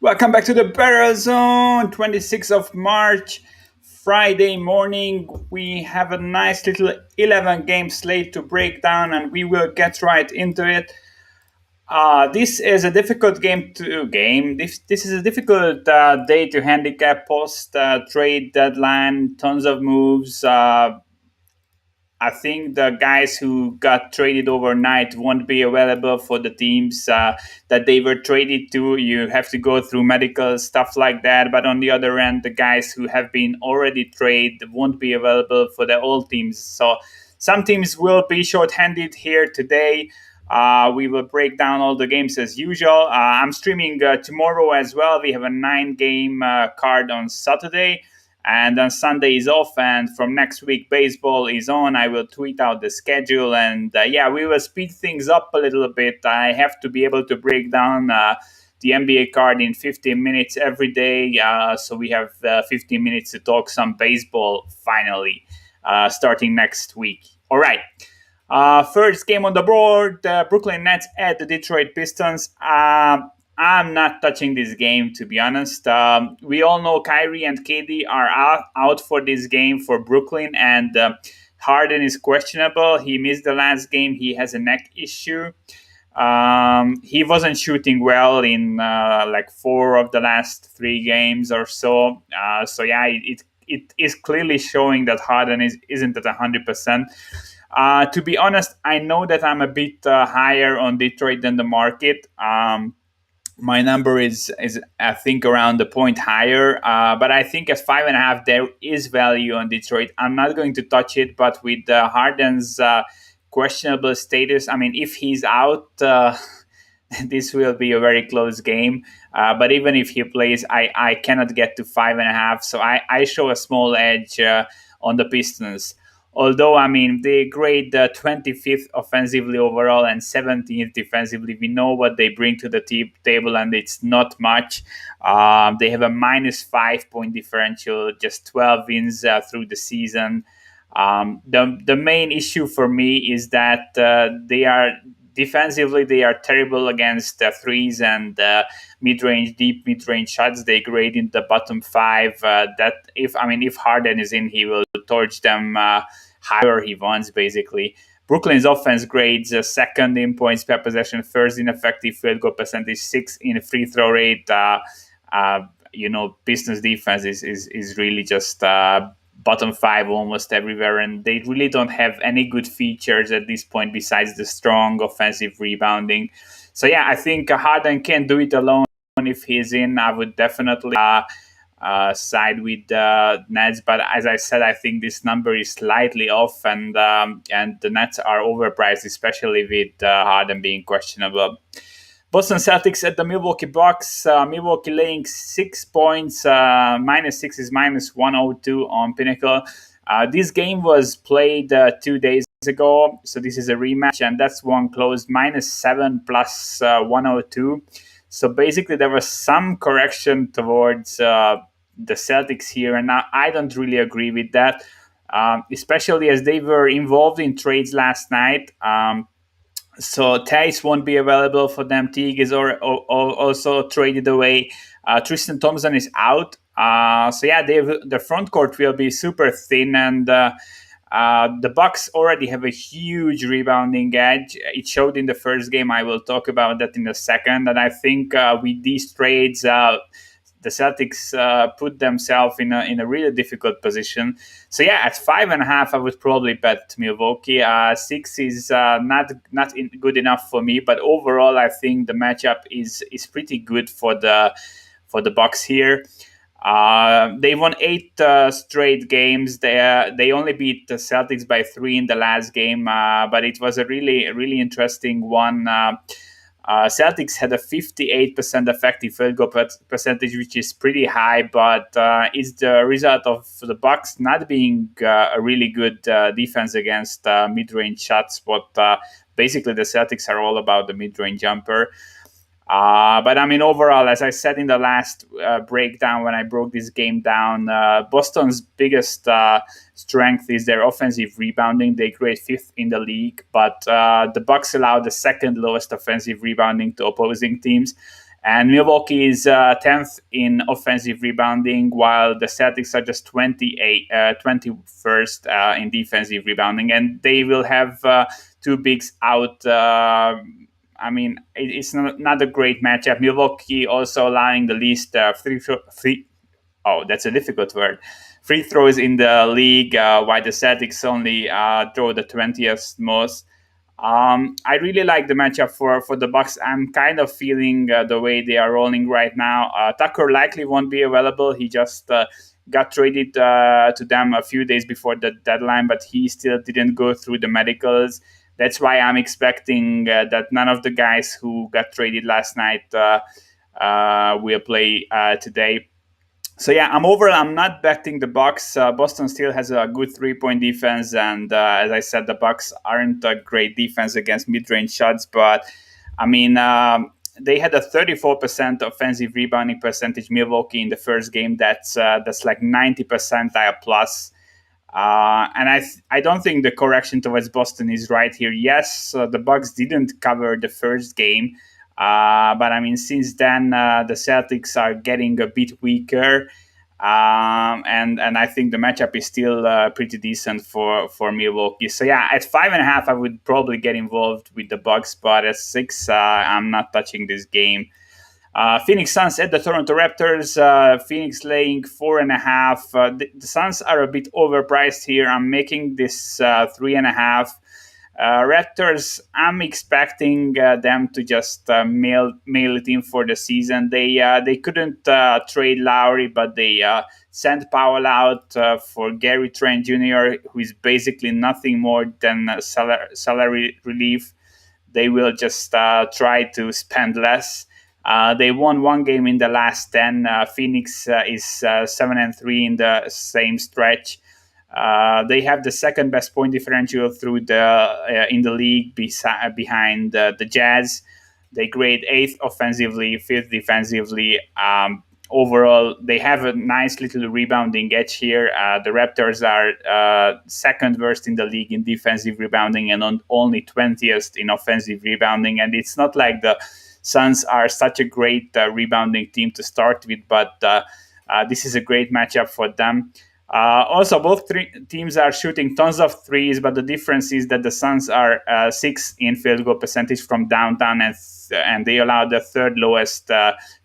Welcome back to the Better Zone, 26th of March, Friday morning. We have a nice little 11 game slate to break down, and we will get right into it. This is a difficult game to game. This is a difficult day to handicap post trade deadline, tons of moves. I think the guys who got traded overnight won't be available for the teams that they were traded to. You have to go through medical stuff like that. But on the other end, the guys who have been already traded won't be available for the old teams. So some teams will be short-handed here today. We will break down all the games as usual. I'm streaming tomorrow as well. We have a 9-game card on Saturday. And then Sunday is off, and from next week, baseball is on. I will tweet out the schedule, and we will speed things up a little bit. I have to be able to break down the NBA card in 15 minutes every day, so we have 15 minutes to talk some baseball finally, starting next week. All right. First game on the board, Brooklyn Nets at the Detroit Pistons. I'm not touching this game, to be honest. We all know Kyrie and KD are out for this game for Brooklyn, and Harden is questionable. He missed the last game. He has a neck issue. He wasn't shooting well in like 4 of the last 3 games or so. It is clearly showing that Harden isn't at 100%. To be honest, I know that I'm a bit higher on Detroit than the market. My number is I think around the point higher, but I think at 5.5 there is value on Detroit. I'm not going to touch it, but with Harden's questionable status, I mean, if he's out, this will be a very close game. But even if he plays, I cannot get to 5.5, so I show a small edge on the Pistons. Although, I mean, they grade 25th offensively overall and 17th defensively. We know what they bring to the table, and it's not much. They have a minus 5-point differential, just 12 wins through the season. The main issue for me is that defensively, they are terrible against threes and deep mid-range shots. They grade in the bottom 5. That if Harden is in, he will torch them however he wants, basically. Brooklyn's offense grades second in points per possession, first in effective field goal percentage, 6th in free throw rate. Pistons defense is really just bottom 5 almost everywhere, and they really don't have any good features at this point besides the strong offensive rebounding. So yeah, I think Harden can do it alone. If he's in, I would definitely side with the Nets, but as I said, I think this number is slightly off, and the Nets are overpriced, especially with Harden being questionable. Boston Celtics at the Milwaukee Bucks. Milwaukee laying 6 points. -6 is -102 on Pinnacle. This game was played 2 days ago, so this is a rematch, and that's one closed -7 plus 102. So basically, there was some correction towards the Celtics here, and I don't really agree with that, especially as they were involved in trades last night. So Tice won't be available for them. Teague is also traded away. Tristan Thompson is out. The front court will be super thin, and the Bucks already have a huge rebounding edge. It showed in the first game. I will talk about that in the second. And I think with these trades, the Celtics put themselves in a really difficult position. So yeah, at 5.5, I would probably bet Milwaukee. 6 is not good enough for me, but overall, I think the matchup is pretty good for the Bucks here. They won 8 straight games. They only beat the Celtics by 3 in the last game, but it was a really interesting one. Celtics had a 58% effective field goal percentage, which is pretty high, but it's the result of the Bucks not being a really good defense against mid-range shots. But basically, the Celtics are all about the mid-range jumper. But I mean, overall, as I said in the last breakdown when I broke this game down, Boston's biggest strength is their offensive rebounding. They grade 5th in the league, but the Bucks allow the second lowest offensive rebounding to opposing teams. And Milwaukee is 10th in offensive rebounding, while the Celtics are just 21st in defensive rebounding, and they will have two bigs out. It's not a great matchup. Milwaukee also allowing the least that's a difficult word. Free throws in the league, while the Celtics only throw the 20th most. I really like the matchup for the Bucks. I'm kind of feeling the way they are rolling right now. Tucker likely won't be available. He just got traded to them a few days before the deadline, but he still didn't go through the medicals. That's why I'm expecting that none of the guys who got traded last night will play today. So yeah, I'm not betting the Bucks. Boston still has a good 3-point defense, and as I said, the Bucks aren't a great defense against mid-range shots. But I mean, they had a 34% offensive rebounding percentage. Milwaukee in the first game. That's like 90 percentile plus. And I don't think the correction towards Boston is right here. Yes, the Bucks didn't cover the first game, but I mean since then the Celtics are getting a bit weaker, and I think the matchup is still pretty decent for Milwaukee. So yeah, at 5.5 I would probably get involved with the Bucks, but at 6 I'm not touching this game. Phoenix Suns at the Toronto Raptors. Phoenix laying 4.5. The Suns are a bit overpriced here. I'm making this 3.5. Raptors, I'm expecting them to just mail it in for the season. They couldn't trade Lowry, but they sent Powell out for Gary Trent Jr., who is basically nothing more than salary relief. They will just try to spend less. They won one game in the last 10. Phoenix is 7-3 in the same stretch. They have the second best point differential through the in the league behind the Jazz. They grade eighth offensively, fifth defensively. Overall, they have a nice little rebounding edge here. The Raptors are second worst in the league in defensive rebounding and only 20th in offensive rebounding. And it's not like the Suns are such a great rebounding team to start with, but this is a great matchup for them. Also, both teams are shooting tons of threes, but the difference is that the Suns are sixth in field goal percentage from downtown, and they allow the third lowest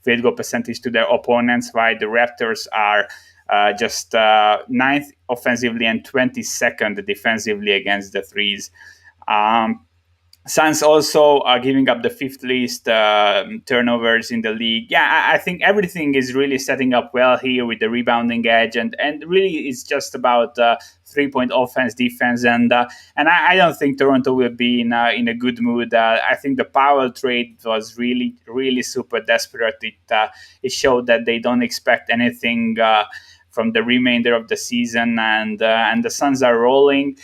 field goal percentage to their opponents, while the Raptors are just ninth offensively and 22nd defensively against the threes. Suns also are giving up the fifth least turnovers in the league. Yeah, I think everything is really setting up well here with the rebounding edge, and really it's just about 3-point offense, defense, and I don't think Toronto will be in a good mood. I think the Powell trade was really super desperate. It showed that they don't expect anything from the remainder of the season, and the Suns are rolling.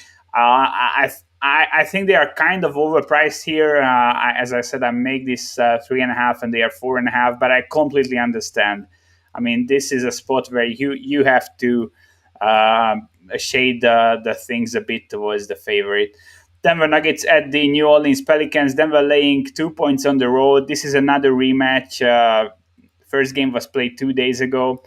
I think they are kind of overpriced here. As I said, I make this 3.5 and they are 4.5, but I completely understand. I mean, this is a spot where you have to shade the things a bit towards the favorite. Denver Nuggets at the New Orleans Pelicans. Denver laying 2 points on the road. This is another rematch. First game was played 2 days ago.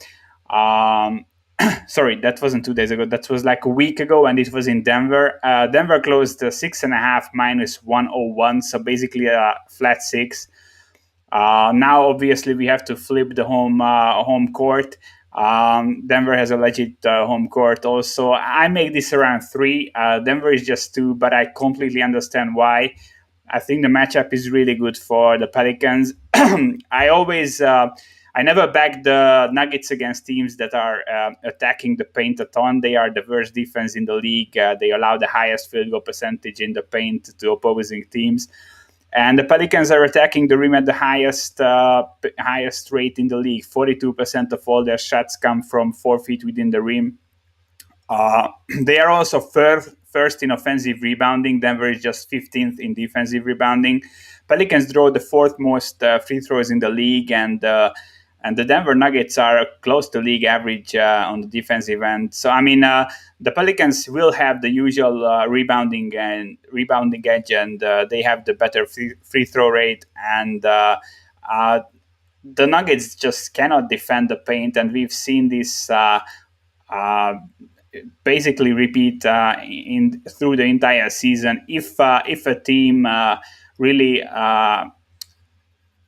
Sorry, that wasn't 2 days ago. That was like a week ago, and it was in Denver. Denver closed 6.5 minus 101, so basically a flat 6. Now, obviously, we have to flip the home court. Denver has a legit home court also. I make this around 3. Denver is just 2, but I completely understand why. I think the matchup is really good for the Pelicans. I never back the Nuggets against teams that are attacking the paint a ton. They are the worst defense in the league. They allow the highest field goal percentage in the paint to opposing teams. And the Pelicans are attacking the rim at the highest rate in the league. 42% of all their shots come from 4 feet within the rim. They are also first in offensive rebounding. Denver is just 15th in defensive rebounding. Pelicans draw the fourth most free throws in the league, and the Denver Nuggets are close to league average on the defensive end. So I mean, the Pelicans will have the usual rebounding edge, and they have the better free throw rate, and the Nuggets just cannot defend the paint, and we've seen this uh, basically repeat in through the entire season. If a team really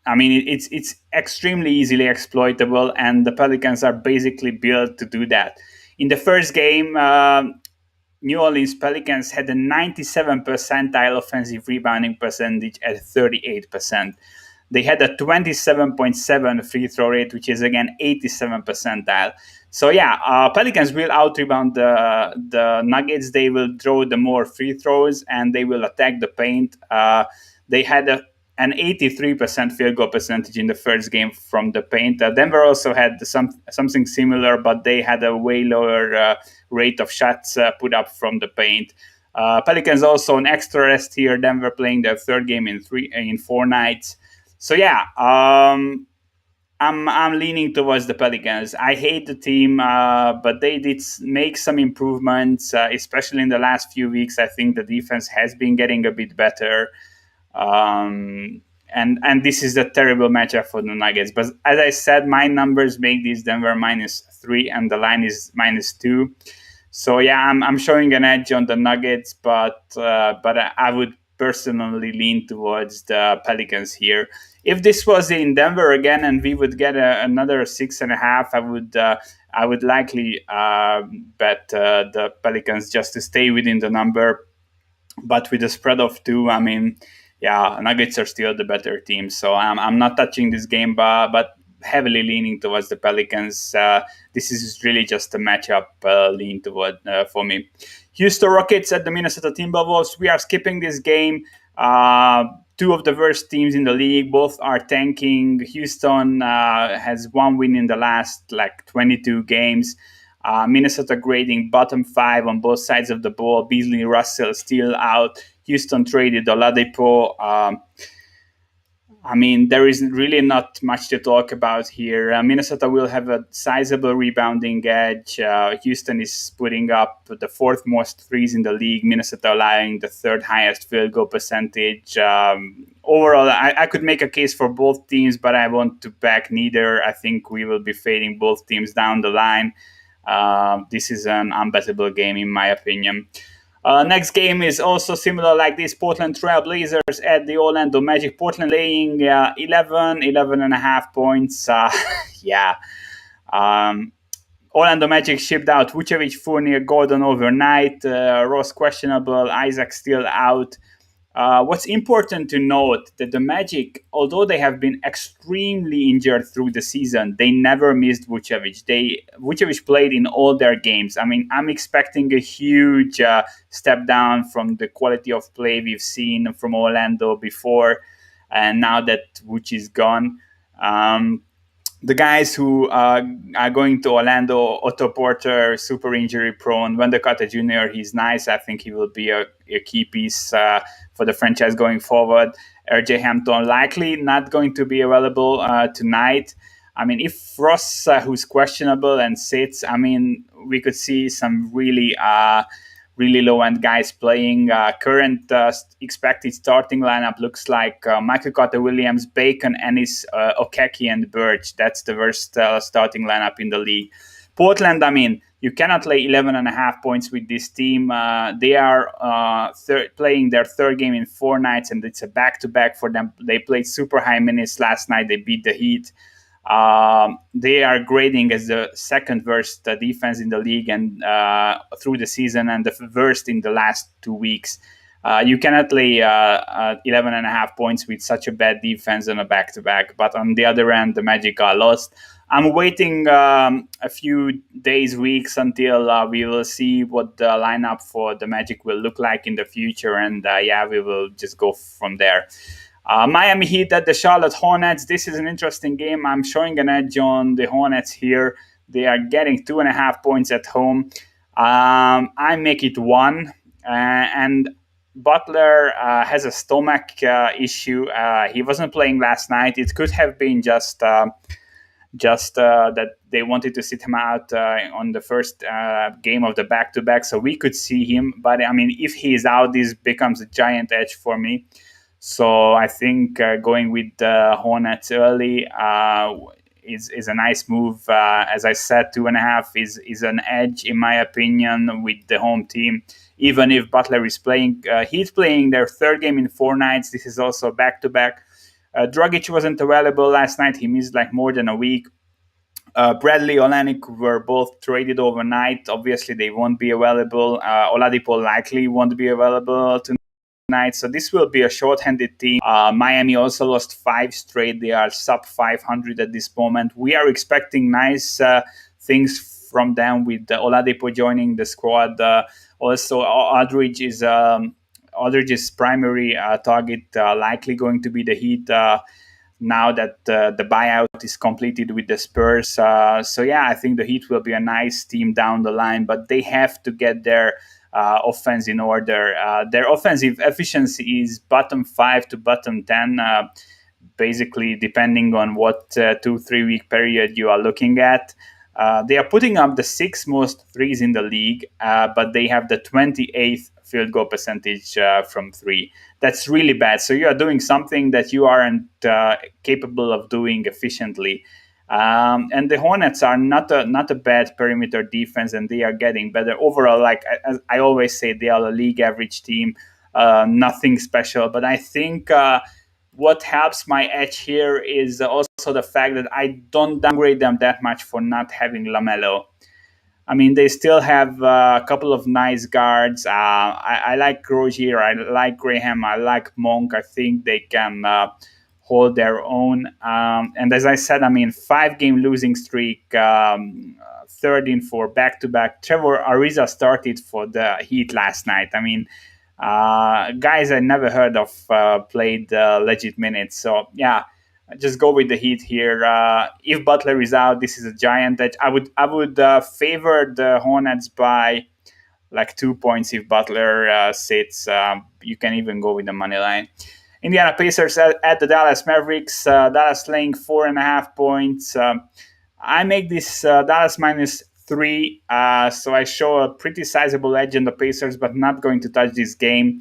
it's extremely easily exploitable, and the Pelicans are basically built to do that. In the first game, New Orleans Pelicans had a 97 percentile offensive rebounding percentage at 38%. They had a 27.7 free throw rate, which is again 87 percentile. So yeah, Pelicans will out rebound the Nuggets. They will draw the more free throws and they will attack the paint. They had an 83% field goal percentage in the first game from the paint. Denver also had something similar, but they had a way lower rate of shots put up from the paint. Pelicans also an extra rest here. Denver playing their third game in 4 nights. So yeah, I'm leaning towards the Pelicans. I hate the team, but they did make some improvements, especially in the last few weeks. I think the defense has been getting a bit better. And this is a terrible matchup for the Nuggets. But as I said, my numbers make this Denver -3, and the line is -2. So yeah, I'm showing an edge on the Nuggets, but I would personally lean towards the Pelicans here. If this was in Denver again and we would get another 6.5, I would likely bet the Pelicans just to stay within the number. But with a spread of 2, I mean, yeah, Nuggets are still the better team. So I'm not touching this game, but heavily leaning towards the Pelicans. This is really just a matchup lean toward for me. Houston Rockets at the Minnesota Timberwolves. We are skipping this game. Two of the worst teams in the league. Both are tanking. Houston has one win in the last 22 games. Minnesota grading bottom 5 on both sides of the ball. Beasley Russell still out. Houston traded Oladipo. There is really not much to talk about here. Minnesota will have a sizable rebounding edge. Houston is putting up the fourth most threes in the league. Minnesota allowing the third highest field goal percentage. Overall, I could make a case for both teams, but I want to back neither. I think we will be fading both teams down the line. This is an unbettable game, in my opinion. Next game is also similar like this. Portland Trail Blazers at the Orlando Magic. Portland laying 11 and a half points. Yeah. Orlando Magic shipped out Vucevic, Fournier, Gordon overnight. Ross questionable. Isaac still out. What's important to note that the Magic, although they have been extremely injured through the season, they never missed Vucevic. Vucevic played in all their games. I'm expecting a huge step down from the quality of play we've seen from Orlando before, and now that Vuce is gone. The guys who are going to Orlando, Otto Porter, super injury prone. Wendell Carter Jr., he's nice. I think he will be a key piece for the franchise going forward. RJ Hampton likely not going to be available tonight. If Ross, who's questionable and sits, we could see some really low-end guys playing. Current expected starting lineup looks like Michael Carter-Williams, Bacon, Ennis, Okeke, and Birch. That's the worst starting lineup in the league. Portland, you cannot lay 11 and a half points with this team. They are playing their third game in 4 nights, and it's a back-to-back for them. They played super high minutes last night. They beat the Heat. They are grading as the second worst defense in the league and through the season, and the worst in the last 2 weeks. You cannot lay 11 and a half points with such a bad defense on a back-to-back. But on the other end, the Magic are lost. I'm waiting a few days, weeks until we will see what the lineup for the Magic will look like in the future, and we will just go from there. Miami Heat at the Charlotte Hornets. This is an interesting game. I'm showing an edge on the Hornets here. They are getting 2.5 points at home. I make it 1. And Butler has a stomach issue. He wasn't playing last night. It could have been just that they wanted to sit him out on the first game of the back-to-back, so we could see him. But if he is out, this becomes a giant edge for me. So I think going with the Hornets early is a nice move. As I said, 2.5 is an edge in my opinion with the home team. Even if Butler is playing, he's playing their third game in 4 nights. This is also back to back. Dragic wasn't available last night. He missed like more than a week. Bradley, Olenek were both traded overnight. Obviously, they won't be available. Oladipo likely won't be available tonight. So this will be a short-handed team. Miami also lost 5 straight. They are sub 500 at this moment. We are expecting nice things from them with Oladipo joining the squad. Also, Aldridge's primary target likely going to be the Heat. Now that the buyout is completed with the Spurs. So yeah, I think the Heat will be a nice team down the line, but they have to get their offense in order. Their offensive efficiency is bottom 5 to bottom 10, basically depending on what 2-3 week period you are looking at. They are putting up the 6th most threes in the league, but they have the 28th field goal percentage from three. That's really bad. So you are doing something that you aren't capable of doing efficiently. And the Hornets are not a bad perimeter defense, and they are getting better overall. Like as I always say, they are a league average team, nothing special. But I think what helps my edge here is also the fact that I don't downgrade them that much for not having LaMelo. I mean, they still have a couple of nice guards. I like Rozier, I like Graham, I like Monk. I think they can hold their own. And as I said, I mean, 5 game losing streak, 13 for back to back. Trevor Ariza started for the Heat last night. I mean, guys I never heard of played legit minutes. So yeah, just go with the Heat here. If Butler is out, this is a giant edge. I would favor the Hornets by like 2 points if Butler sits. You can even go with the money line. Indiana Pacers at the Dallas Mavericks. Dallas laying 4.5 points. I make this Dallas -3, so I show a pretty sizable edge in the Pacers, but not going to touch this game.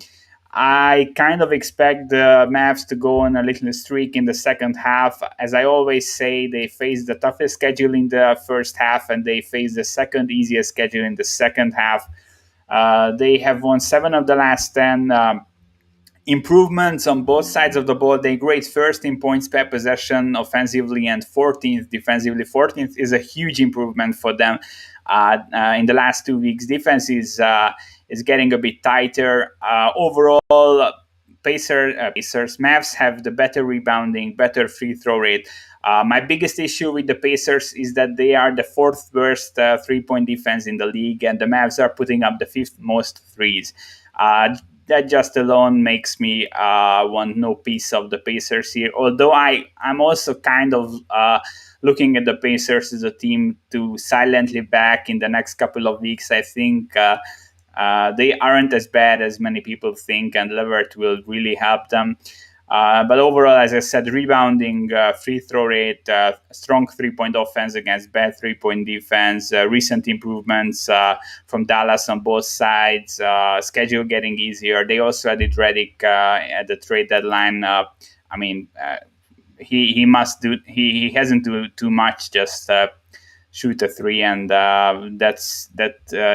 I kind of expect the Mavs to go on a little streak in the second half. As I always say, they face the toughest schedule in the first half, and they face the second easiest schedule in the second half. They have won 7 of the last 10. Improvements on both sides of the ball. They grade first in points per possession offensively and 14th defensively. 14th is a huge improvement for them. In the last 2 weeks, defense is getting a bit tighter. Overall, Pacers, Mavs have the better rebounding, better free throw rate. My biggest issue with the Pacers is that they are the 4th worst 3-point defense in the league, and the Mavs are putting up the 5th most threes. That just alone makes me want no piece of the Pacers here. Although I'm also kind of looking at the Pacers as a team to silently back in the next couple of weeks. I think they aren't as bad as many people think, and Levert will really help them. But overall, as I said, rebounding, free throw rate, strong 3-point offense against bad 3-point defense, recent improvements from Dallas on both sides, schedule getting easier. They also added Redick at the trade deadline. I mean, he must do. He hasn't do too much. Just shoot a three, and that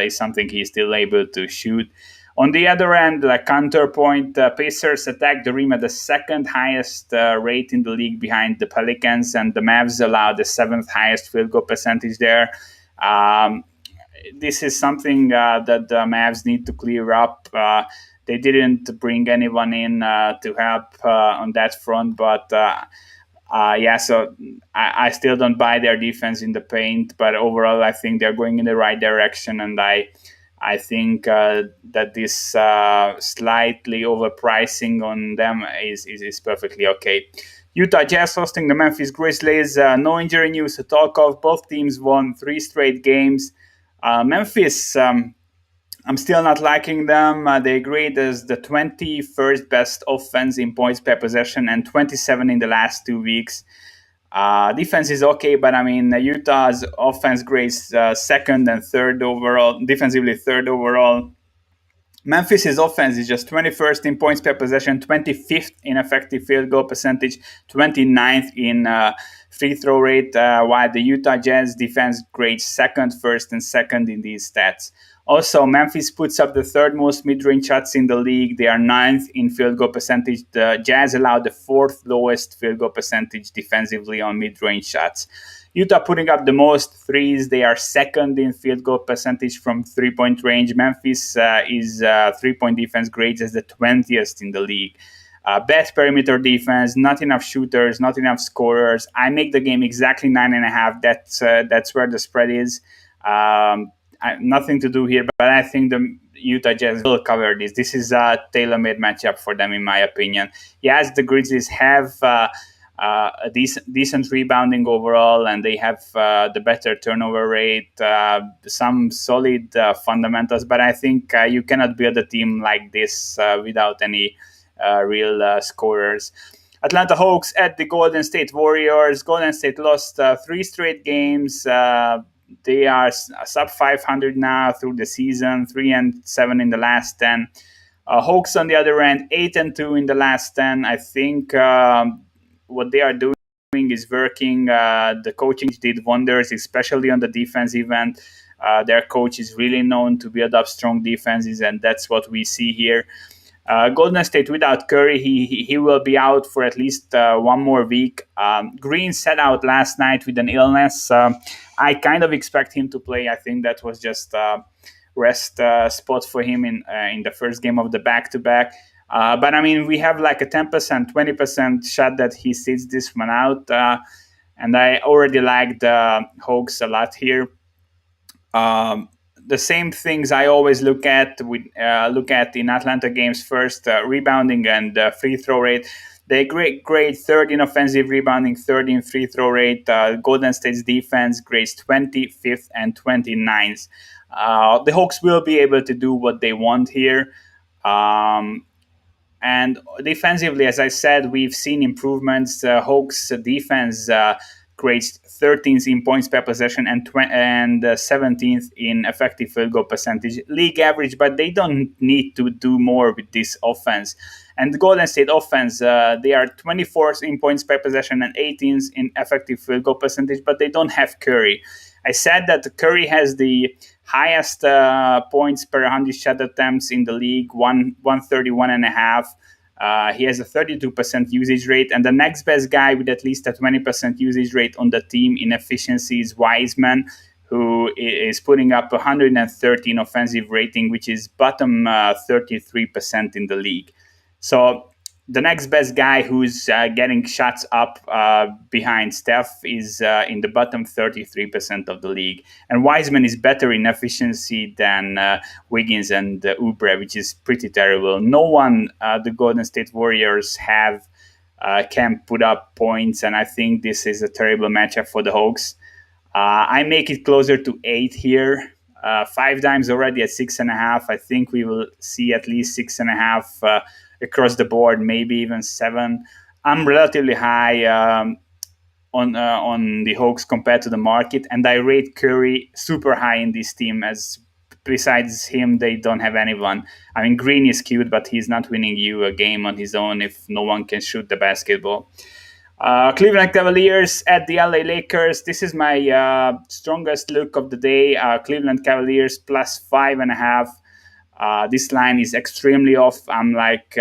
is something he's still able to shoot. On the other end, like counterpoint, Pacers attack the rim at the 2nd highest rate in the league behind the Pelicans, and the Mavs allow the 7th highest field goal percentage there. This is something that the Mavs need to clear up. They didn't bring anyone in to help on that front, but yeah, so I still don't buy their defense in the paint, but overall I think they're going in the right direction, and I think that this slightly overpricing on them is perfectly okay. Utah Jazz hosting the Memphis Grizzlies. No injury news to talk of. Both teams won 3 straight games. Memphis, I'm still not liking them. They grade as the 21st best offense in points per possession and 27 in the last 2 weeks. Defense is okay, but I mean, Utah's offense grades 2nd and 3rd overall, defensively 3rd overall. Memphis's offense is just 21st in points per possession, 25th in effective field goal percentage, 29th in free throw rate, while the Utah Jazz defense grades second, first, and second in these stats. Also, Memphis puts up the third most mid-range shots in the league. They are ninth in field goal percentage. The Jazz allow the fourth lowest field goal percentage defensively on mid-range shots. Utah putting up the most threes. They are second in field goal percentage from three-point range. Memphis is three-point defense grades as the 20th in the league. Best perimeter defense, not enough shooters, not enough scorers. I make the game exactly 9.5. That's where the spread is. Nothing to do here, but I think the Utah Jazz will cover this. This is a tailor-made matchup for them, in my opinion. Yes, the Grizzlies have a decent rebounding overall, and they have the better turnover rate, some solid fundamentals. But I think you cannot build a team like this without any real scorers. Atlanta Hawks at the Golden State Warriors. Golden State lost 3 straight games. They are sub 500 now through the season, 3-7 in the last 10. Hawks, on the other end, 8-2 in the last 10. I think what they are doing is working. The coaching did wonders, especially on the defensive end. Their coach is really known to build up strong defenses, and that's what we see here. Golden State without Curry, he will be out for at least one more week. Green sat out last night with an illness. I kind of expect him to play. I think that was just rest spot for him in the first game of the back-to-back. But I mean, we have like a 10%, 20% shot that he sits this one out. And I already like the Hawks a lot here. The same things I always look at in Atlanta games first, rebounding and free throw rate. They grade third in offensive rebounding, third in free throw rate. Golden State's defense grades 25th and 29th. The Hawks will be able to do what they want here. And defensively, as I said, we've seen improvements. Hawks defense grades 13th in points per possession and 17th in effective field goal percentage, league average, but they don't need to do more with this offense. And the Golden State offense, they are 24th in points per possession and 18th in effective field goal percentage, but they don't have Curry. I said that Curry has the highest points per 100 shot attempts in the league, 131.5. He has a 32% usage rate, and the next best guy with at least a 20% usage rate on the team in efficiency is Wiseman, who is putting up 113 offensive rating, which is bottom 33% in the league. So the next best guy who's getting shots up behind Steph is in the bottom 33% of the league. And Wiseman is better in efficiency than Wiggins and Oubre, which is pretty terrible. No one the Golden State Warriors have can put up points, and I think this is a terrible matchup for the Hawks. I make it closer to 8 here. 5 times already at 6.5. I think we will see at least 6.5 across the board, maybe even 7. I'm relatively high on the Hawks compared to the market, and I rate Curry super high in this team, as besides him, they don't have anyone. I mean, Green is cute, but he's not winning you a game on his own if no one can shoot the basketball. Cleveland Cavaliers at the LA Lakers. This is my strongest look of the day. Cleveland Cavaliers plus 5.5. This line is extremely off. I'm like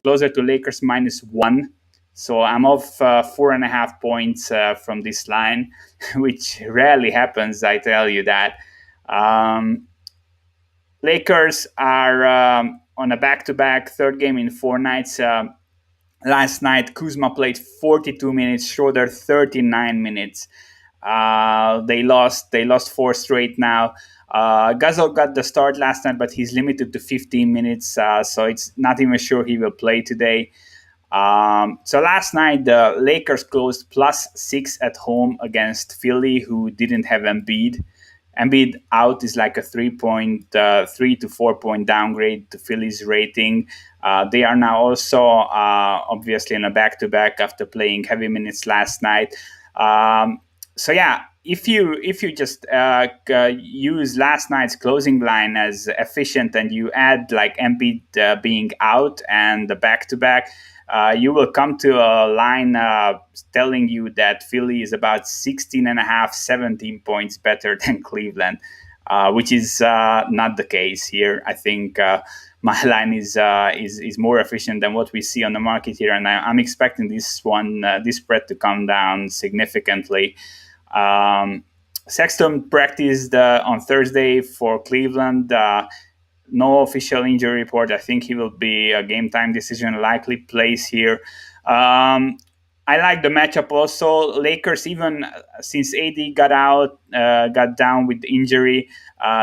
closer to Lakers -1. So I'm off 4.5 points from this line, which rarely happens, I tell you that. Lakers are on a back-to-back, third game in 4 nights. Last night, Kuzma played 42 minutes, Schroeder 39 minutes. They lost 4 straight now. Gasol got the start last night, but he's limited to 15 minutes, so it's not even sure he will play today. So last night, the Lakers closed +6 at home against Philly, who didn't have Embiid. Embiid out is like a 3 to 4 point downgrade to Philly's rating. They are now also obviously in a back-to-back after playing heavy minutes last night. So yeah, if you just use last night's closing line as efficient, and you add like Embiid being out and the back to back, you will come to a line telling you that Philly is about 16 and a half, 17 points better than Cleveland, which is not the case here. I think my line is more efficient than what we see on the market here, and I'm expecting this spread to come down significantly. Um, Sexton practiced on Thursday for Cleveland. No official injury report. I think he will be a game time decision, likely plays here. I like the matchup also. Lakers, even since AD got down with injury,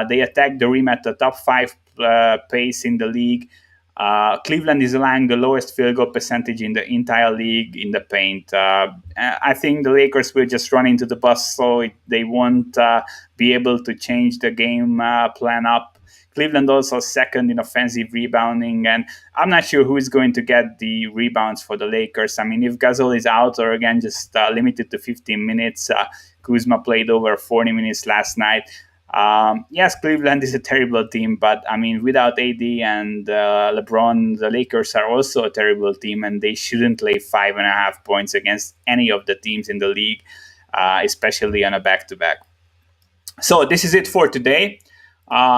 they attacked the rim at the top five pace in the league. Cleveland is allowing the lowest field goal percentage in the entire league in the paint. I think the Lakers will just run into the bus, so they won't be able to change the game plan up. Cleveland also second in offensive rebounding, and I'm not sure who is going to get the rebounds for the Lakers. I mean, if Gasol is out or again just limited to 15 minutes, Kuzma played over 40 minutes last night. Yes, Cleveland is a terrible team, but I mean, without AD and LeBron, the Lakers are also a terrible team, and they shouldn't lay 5.5 points against any of the teams in the league, especially on a back-to-back. So this is it for today.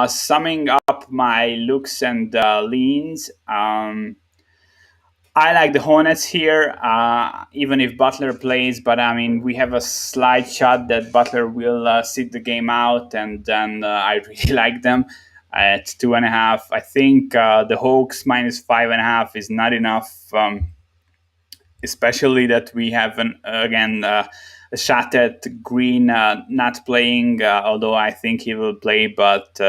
Summing up my looks and leans, I like the Hornets here, even if Butler plays. But I mean, we have a slight shot that Butler will sit the game out, and then I really like them at 2.5. I think the Hawks minus 5.5 is not enough. Especially that we have again a shot at Green not playing, although I think he will play. But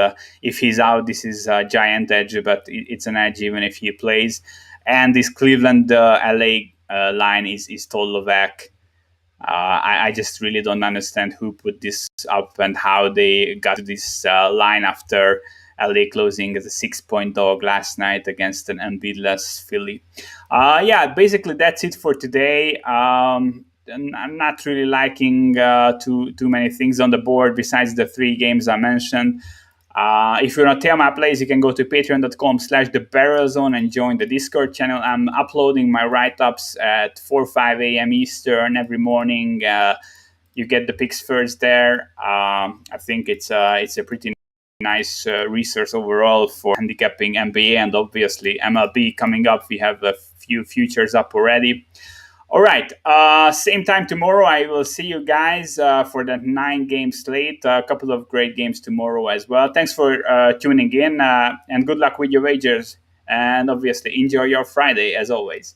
if he's out, this is a giant edge, but it's an edge even if he plays. And this Cleveland LA line is total whack. I just really don't understand who put this up and how they got to this line after LA closing as a 6-point dog last night against an unbeatless Philly. Yeah, basically that's it for today. And I'm not really liking too many things on the board besides the 3 games I mentioned. If you want to tell my plays, you can go to patreon.com/thebarrelzone and join the Discord channel. I'm uploading my write-ups at 4 or 5 a.m. Eastern every morning. You get the picks first there. I think it's a pretty nice resource overall for handicapping NBA and obviously MLB coming up. We have a few futures up already. All right. Same time tomorrow. I will see you guys for that 9-game slate. A couple of great games tomorrow as well. Thanks for tuning in and good luck with your wagers. And obviously, enjoy your Friday as always.